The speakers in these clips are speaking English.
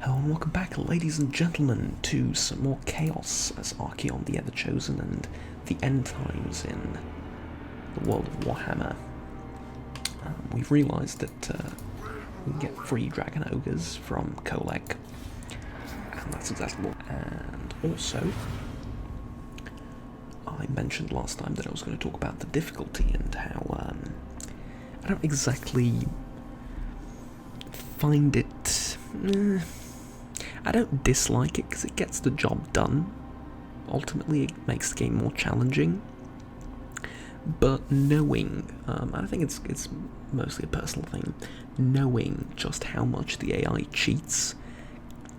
Hello and welcome back, ladies and gentlemen, to some more chaos as Archaon the Ever Chosen and the end times in the world of Warhammer. We've realised that we can get free dragon ogres from Kolek, and that's exactly what. And also, I mentioned last time that I was going to talk about the difficulty and how I don't exactly find it. I don't dislike it because it gets the job done. Ultimately, it makes the game more challenging. But knowing, I think it's mostly a personal thing, knowing just how much the AI cheats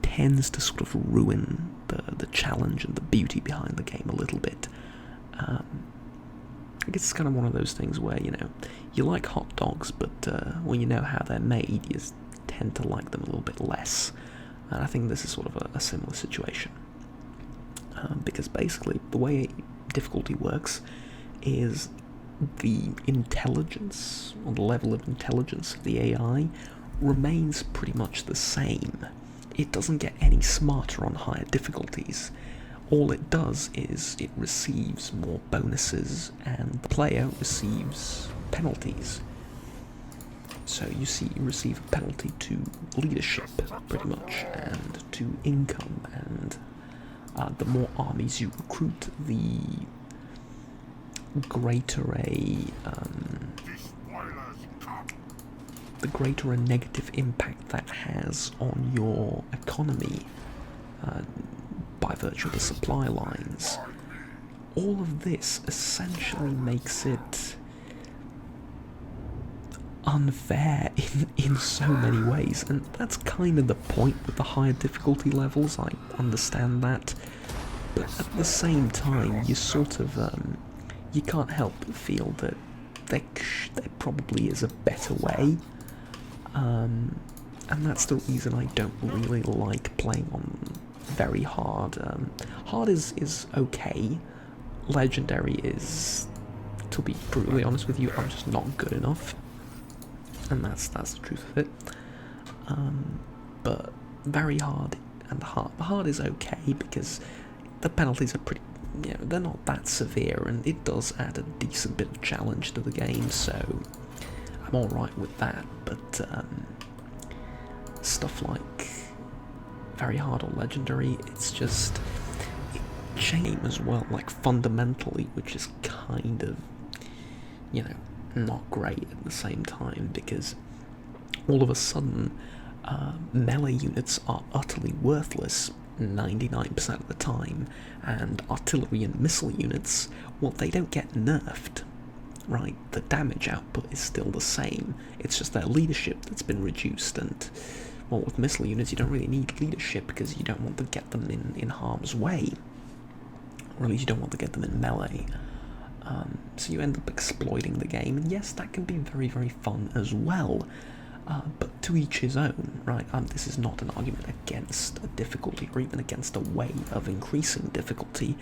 tends to sort of ruin the challenge and the beauty behind the game a little bit. I guess it's kind of one of those things where, you like hot dogs, but when you know how they're made, you tend to like them a little bit less. And I think this is sort of a similar situation. Because basically, the way difficulty works is the intelligence, or the level of intelligence of the AI, remains pretty much the same. It doesn't get any smarter on higher difficulties. All it does is it receives more bonuses, and the player receives penalties. So you receive a penalty to leadership, pretty much, and to income, and the more armies you recruit, the greater a negative impact that has on your economy by virtue of the supply lines. All of this essentially makes it unfair in so many ways, and that's kind of the point with the higher difficulty levels. I understand that, but at the same time, you sort of you can't help but feel that there probably is a better way, and that's the reason I don't really like playing on very hard. Hard is okay. Legendary is, to be brutally honest with you, I'm just not good enough. And that's the truth of it. But very hard and hard. The hard is okay because the penalties are pretty, they're not that severe, and it does add a decent bit of challenge to the game, so I'm alright with that. But stuff like very hard or legendary, it's just change as well, like fundamentally, which is kind of, not great at the same time, because all of a sudden melee units are utterly worthless 99% of the time, and artillery and missile units, well, they don't get nerfed, right? The damage output is still the same, it's just their leadership that's been reduced. And well, with missile units you don't really need leadership because you don't want to get them in harm's way, or at least you don't want to get them in melee. So you end up exploiting the game, and yes, that can be very, very fun as well, but to each his own, right? This is not an argument against a difficulty or even against a way of increasing difficulty.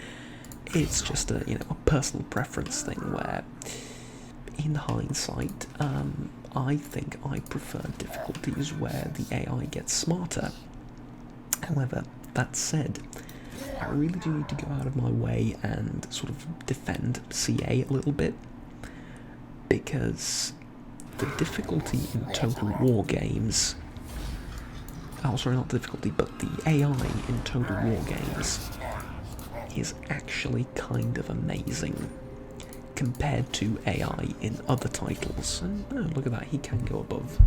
It's just a personal preference thing where, in hindsight, I think I prefer difficulties where the AI gets smarter. However, that said, I really do need to go out of my way and sort of defend CA a little bit, because the difficulty in Total War games, not difficulty, but the AI in Total War games is actually kind of amazing compared to AI in other titles. And oh, look at that, he can go above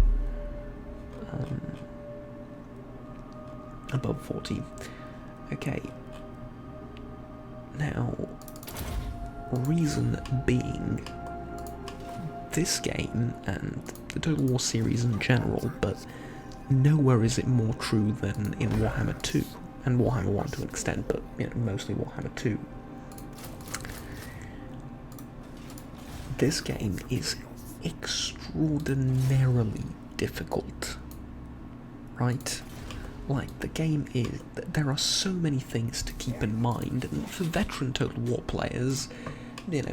40. Okay. Now, reason being, this game and the Total War series in general, but nowhere is it more true than in Warhammer 2, and Warhammer 1 to an extent, but mostly Warhammer 2. This game is extraordinarily difficult, right? Like, the game is, there are so many things to keep in mind, and for veteran Total War players, they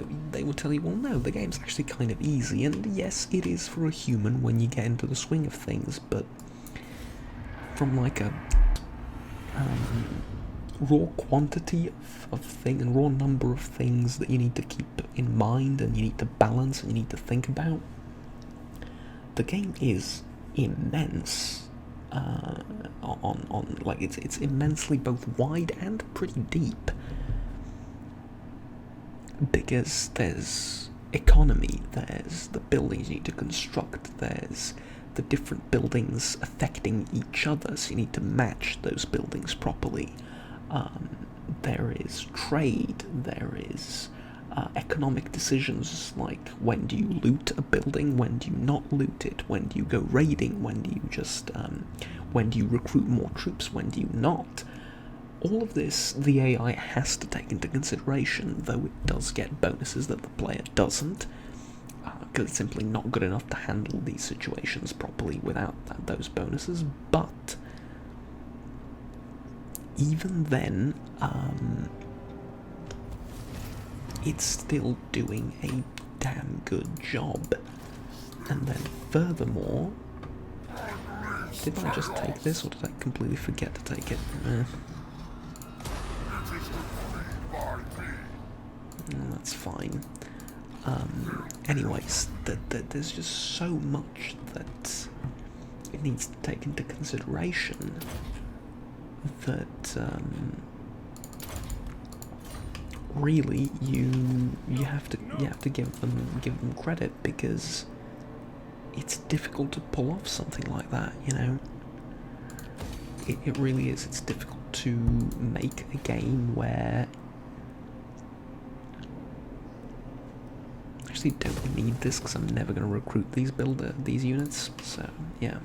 will tell you, well, no, the game's actually kind of easy, and yes, it is for a human when you get into the swing of things, but from like a raw quantity of thing and raw number of things that you need to keep in mind and you need to balance and you need to think about. The game is immense. Like it's immensely both wide and pretty deep, because there's economy, there's the buildings you need to construct, there's the different buildings affecting each other, so you need to match those buildings properly. There is trade, there is economic decisions like when do you loot a building, when do you not loot it, when do you go raiding, when do you just when do you recruit more troops, when do you not. All of this the AI has to take into consideration, though it does get bonuses that the player doesn't, because it's simply not good enough to handle these situations properly without those bonuses. But even then, it's still doing a damn good job. And then furthermore, did I just take this or did I completely forget to take it? That's fine. Anyways, there's just so much that it needs to take into consideration that really you have to give them credit, because it's difficult to pull off something like that, you know. It really is. It's difficult to make a game where I actually don't need this because I'm never going to recruit these units. So yeah.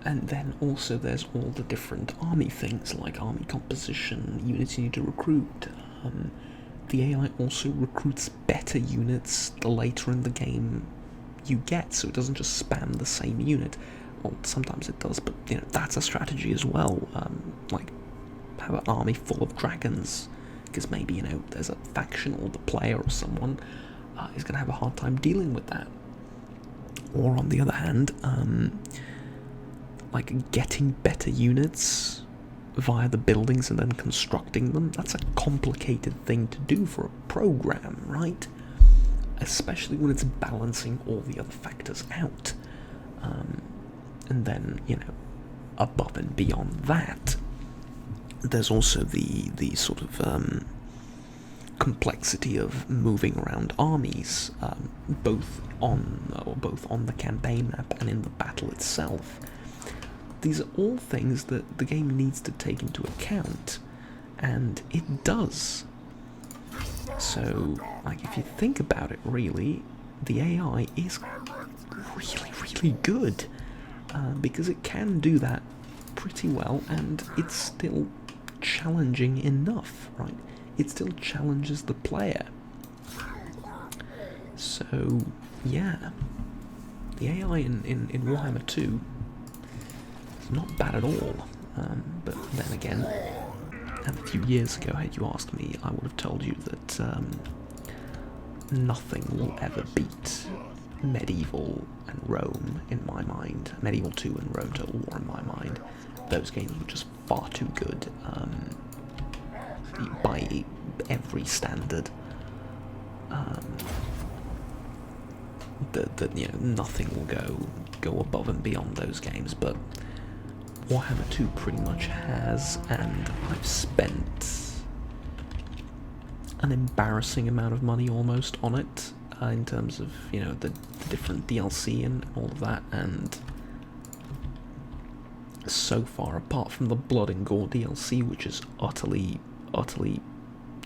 And then also there's all the different army things, like army composition, units you need to recruit. The AI also recruits better units the later in the game you get, so it doesn't just spam the same unit. Well, sometimes it does, but you know, that's a strategy as well. Like, have an army full of dragons, because maybe, you know, there's a faction or the player or someone is going to have a hard time dealing with that. Or on the other hand, like getting better units via the buildings and then constructing them, that's a complicated thing to do for a program, right? Especially when it's balancing all the other factors out. And then, you know, above and beyond that, there's also the sort of complexity of moving around armies, both on the campaign map and in the battle itself. These are all things that the game needs to take into account, and it does. So, like, if you think about it, really, the AI is really, really good, because it can do that pretty well, and it's still challenging enough, right? It still challenges the player. So, yeah, the AI in Warhammer 2 is not bad at all, but then again, a few years ago, had you asked me, I would have told you that nothing will ever beat Medieval and Rome in my mind. Medieval 2 and Rome Total War in my mind. Those games were just far too good by every standard. That you know, nothing will go above and beyond those games, but Warhammer 2 pretty much has, and I've spent an embarrassing amount of money almost on it, in terms of, you know, the different DLC and all of that, and so far, apart from the Blood and Gore DLC, which is utterly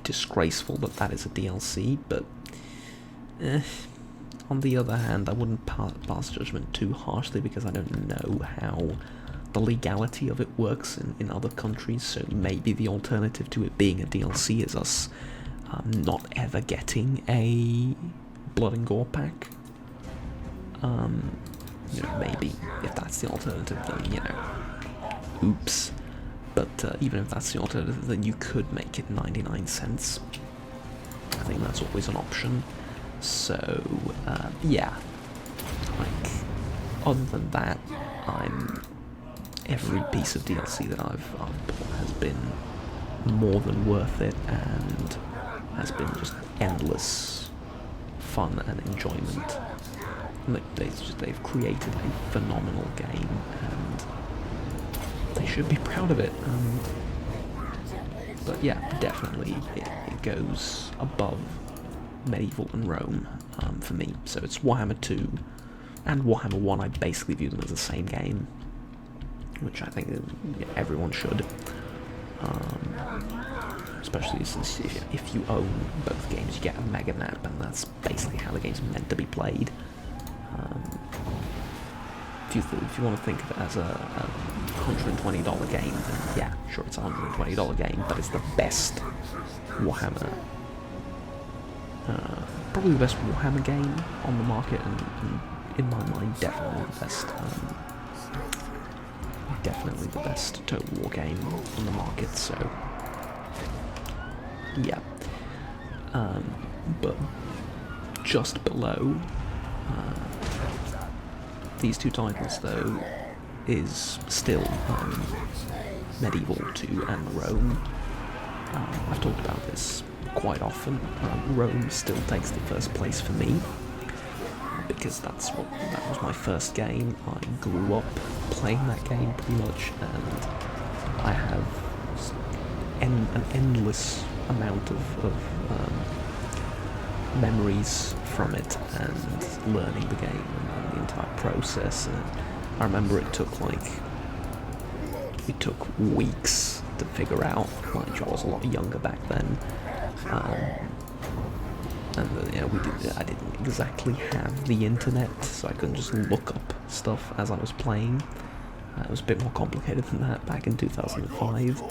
disgraceful that is a DLC, but on the other hand, I wouldn't pass judgment too harshly, because I don't know how the legality of it works in other countries, so maybe the alternative to it being a DLC is us not ever getting a Blood and Gore pack. You know, maybe if that's the alternative, then, you know, oops. But even if that's the alternative, then you could make it 99 cents. I think that's always an option. So, yeah, like, other than that, every piece of DLC that I've bought has been more than worth it and has been just endless fun and enjoyment. They've created a phenomenal game and they should be proud of it. But yeah, definitely it goes above Medieval and Rome for me. So it's Warhammer 2 and Warhammer 1. I basically view them as the same game, which I think everyone should. Especially since if you own both games, you get a mega map, and that's basically how the game's meant to be played. If you want to think of it as a $120 game, then yeah, sure, it's a $120 game, but it's the best Warhammer, probably the best Warhammer game on the market, and in my mind, definitely the best Total War game on the market. So yeah, but just below these two titles, though, is still Medieval 2 and Rome. I've talked about this quite often. Rome still takes the first place for me, because that was my first game. I grew up playing that game pretty much, and I have an endless amount of memories from it and learning the game and the entire process. And I remember it took weeks to figure out. Like, I was a lot younger back then, and I didn't exactly have the internet, so I couldn't just look up stuff as I was playing. It was a bit more complicated than that back in 2005.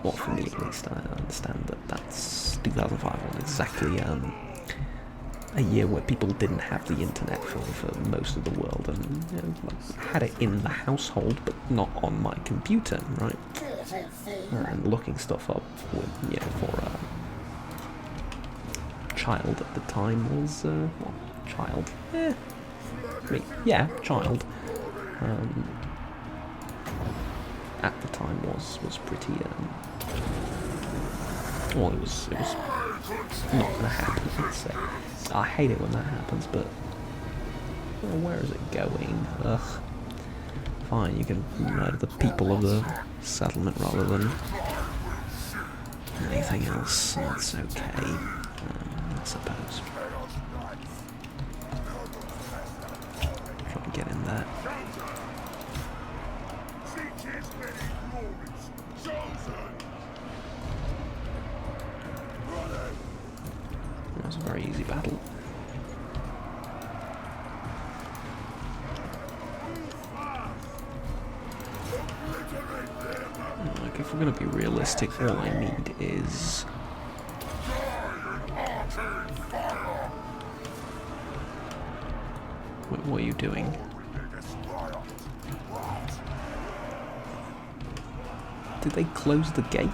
Well, for me at least. I understand that that's 2005 wasn't exactly a year where people didn't have the internet for most of the world, and had it in the household, but not on my computer, right? And looking stuff up for a child at the time was child. Child. At the time was pretty well, it was not gonna happen, let's say. I hate it when that happens, but where is it going? Ugh. Fine, you can murder the people of the settlement rather than anything else. That's okay, I suppose. Try and get in there. That was a very easy battle. Like, if we're gonna be realistic, all I need is what are you doing? Did they close the gate?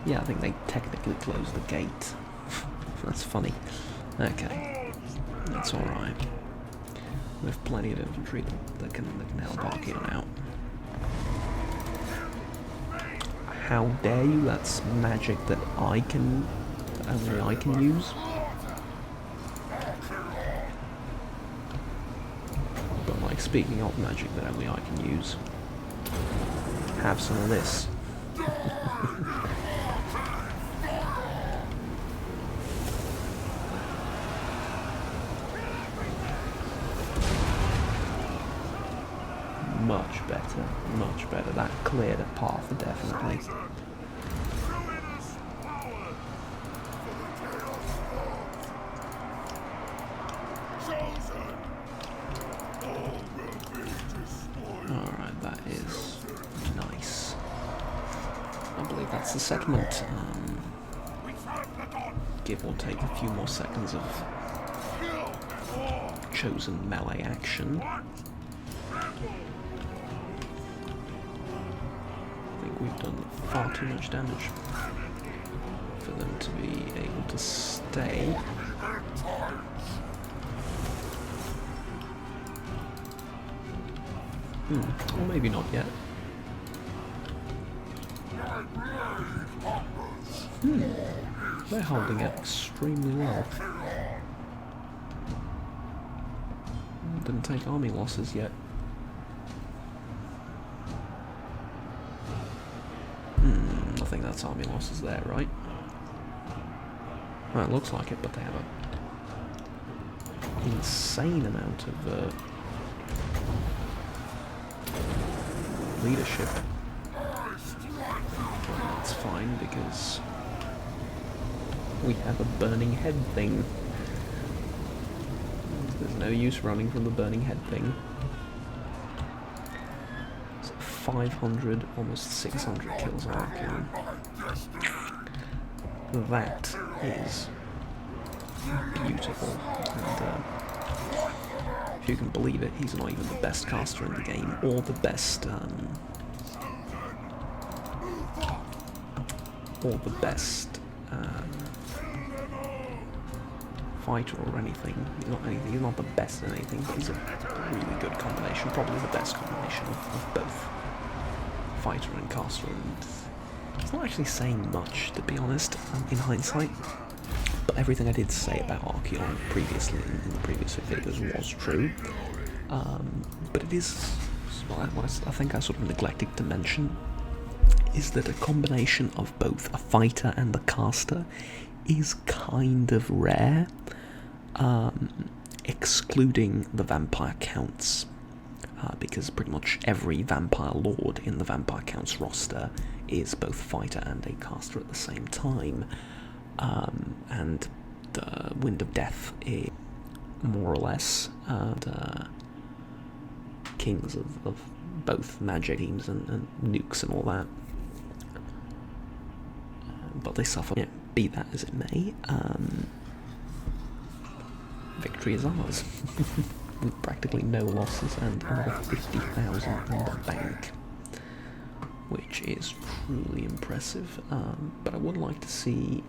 Yeah, I think they technically closed the gate. That's funny. Okay, that's alright. We have plenty of infantry that can help our gear out. How dare you? That's magic that only I can use. But like, speaking of magic that only I can use, have some of this. Much better. That cleared a path, definitely. Alright, that is nice. I believe that's the settlement. Give or take a few more seconds of chosen melee action. We've done far too much damage for them to be able to stay. Or maybe not yet. They're holding it extremely well. Didn't take army losses yet. I think that's army losses there, right? Well, it looks like it, but they have an insane amount of leadership. That's fine, because we have a burning head thing. There's no use running from the burning head thing. So 500, almost 600 kills, I reckon. That is beautiful. And if you can believe it, he's not even the best caster in the game, or the best, fighter or anything. He's not the best at anything, but he's a really good combination, probably the best combination of both fighter and caster, and it's not actually saying much, to be honest, in hindsight, but everything I did say about Archeon previously in the previous videos was true, but it is, what I think I sort of neglected to mention, is that a combination of both a fighter and a caster is kind of rare, excluding the vampire counts, because pretty much every vampire lord in the vampire counts roster is both fighter and a caster at the same time, and the Wind of Death is more or less kings of both magic teams and nukes and all that, but they suffer. Yeah, be that as it may, victory is ours, with practically no losses and another 50,000 in the bank, which is truly impressive, but I would like to see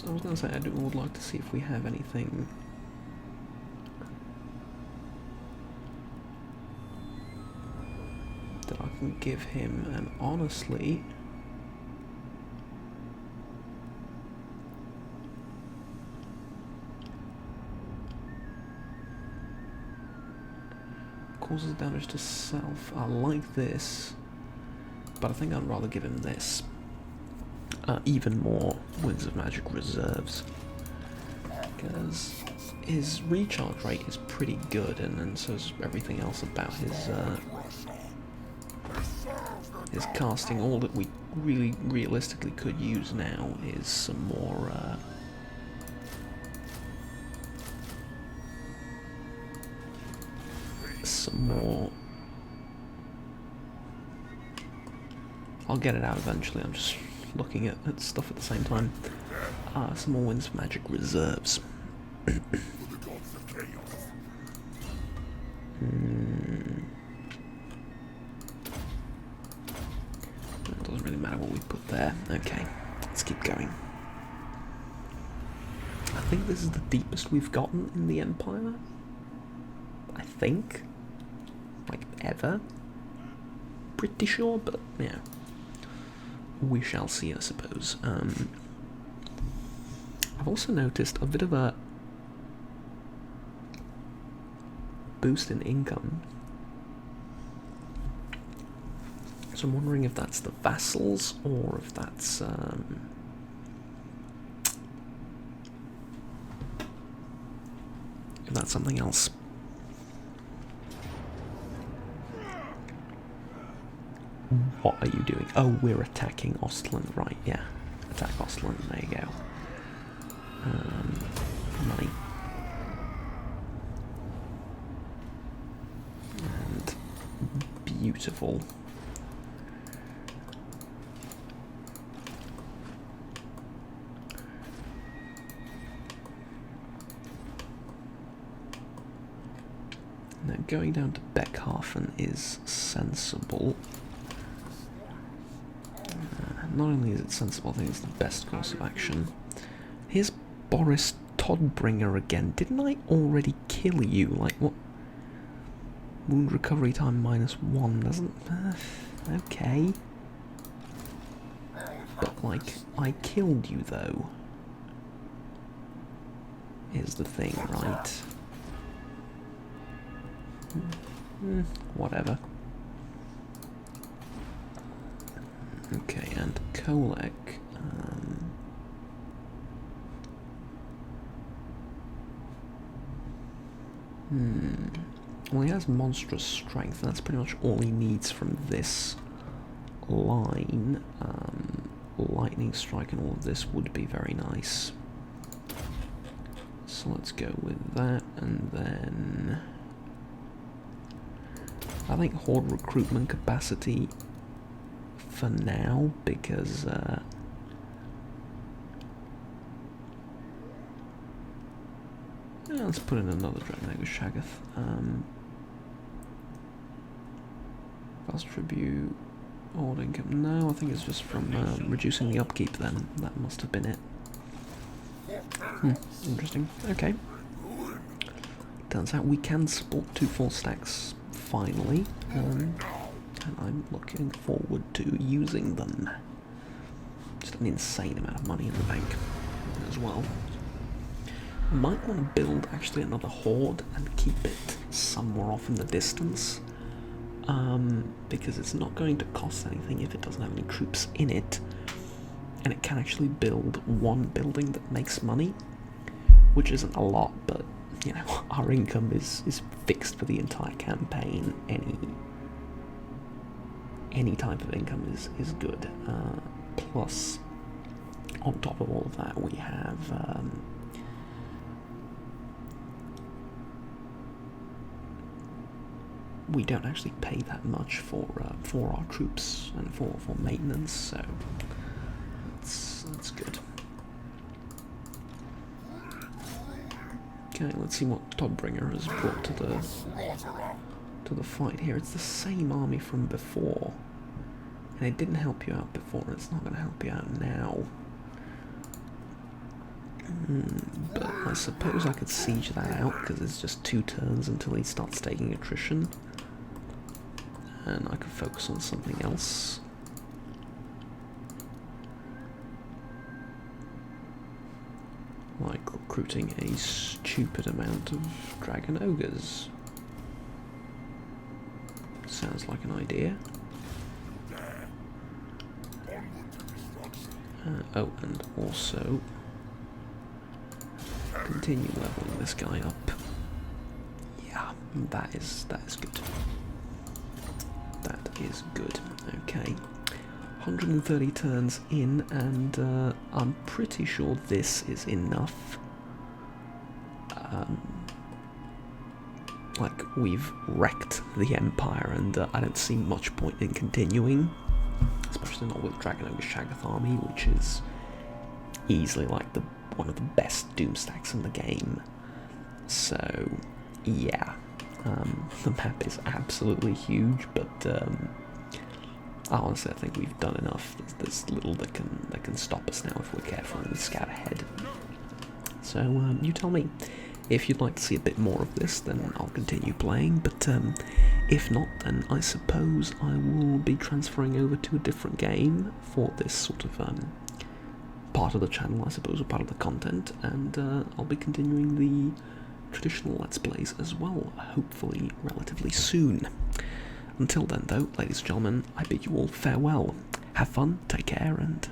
I was going to say, I would like to see if we have anything that I can give him, and honestly, causes damage to self. I like this, but I think I'd rather give him this. Even more Winds of Magic reserves, because his recharge rate is pretty good, and so is everything else about his casting. All that we really realistically could use now is some more I'll get it out eventually, I'm just looking at stuff at the same time. Some more Winds of Magic reserves. It doesn't really matter what we put there. Okay, let's keep going. I think this is the deepest we've gotten in the Empire. I think. Like, ever. Pretty sure, but yeah. We shall see, I suppose. I've also noticed a bit of a boost in income. So I'm wondering if that's the vassals, or if that's something else. What are you doing? Oh, we're attacking Ostland, right, yeah. Attack Ostland, there you go. Money. And beautiful. Now going down to Beckhafen is sensible. not only is it sensible, I think it's the best course of action. Here's Boris Toddbringer again. Didn't I already kill you? Like, what? Wound recovery time -1 doesn't... okay. But, like, I killed you, though. Is the thing, right? Whatever. Okay, and Kolek. Well, he has monstrous strength, and that's pretty much all he needs from this line. Lightning strike and all of this would be very nice. So let's go with that, and then I think Horde recruitment capacity for now, because yeah, let's put in another Dragonaga Shagath. Fast tribute, Horde income. No, I think it's just from reducing the upkeep then. That must have been it. Interesting. Okay. Turns out we can support 2 full stacks finally, and I'm looking forward to using them. Just an insane amount of money in the bank as well. Might want to build actually another Horde and keep it somewhere off in the distance, because it's not going to cost anything if it doesn't have any troops in it, and it can actually build one building that makes money, which isn't a lot, but you know, our income is fixed for the entire campaign. Any type of income is good. Plus, on top of all of that, we have we don't actually pay that much for our troops and for maintenance, so that's good. Okay, let's see what Toddbringer has brought to the fight here. It's the same army from before, and it didn't help you out before, and it's not going to help you out now. But I suppose I could siege that out, because it's just 2 turns until he starts taking attrition, and I could focus on something else. Like recruiting a stupid amount of Dragon Ogres. Sounds like an idea. Oh, and also continue leveling this guy up. Yeah, that is good. That is good. Okay. 130 turns in, and I'm pretty sure this is enough. Like, we've wrecked the Empire, and I don't see much point in continuing, especially not with Dragonaga Shagath army, which is easily like one of the best Doom stacks in the game. So, yeah, the map is absolutely huge, but honestly, I think we've done enough. There's little that can stop us now if we're careful and we scout ahead. So you tell me. If you'd like to see a bit more of this, then I'll continue playing, but if not, then I suppose I will be transferring over to a different game for this sort of part of the channel, I suppose, or part of the content, and I'll be continuing the traditional Let's Plays as well, hopefully relatively soon. Until then, though, ladies and gentlemen, I bid you all farewell. Have fun, take care, and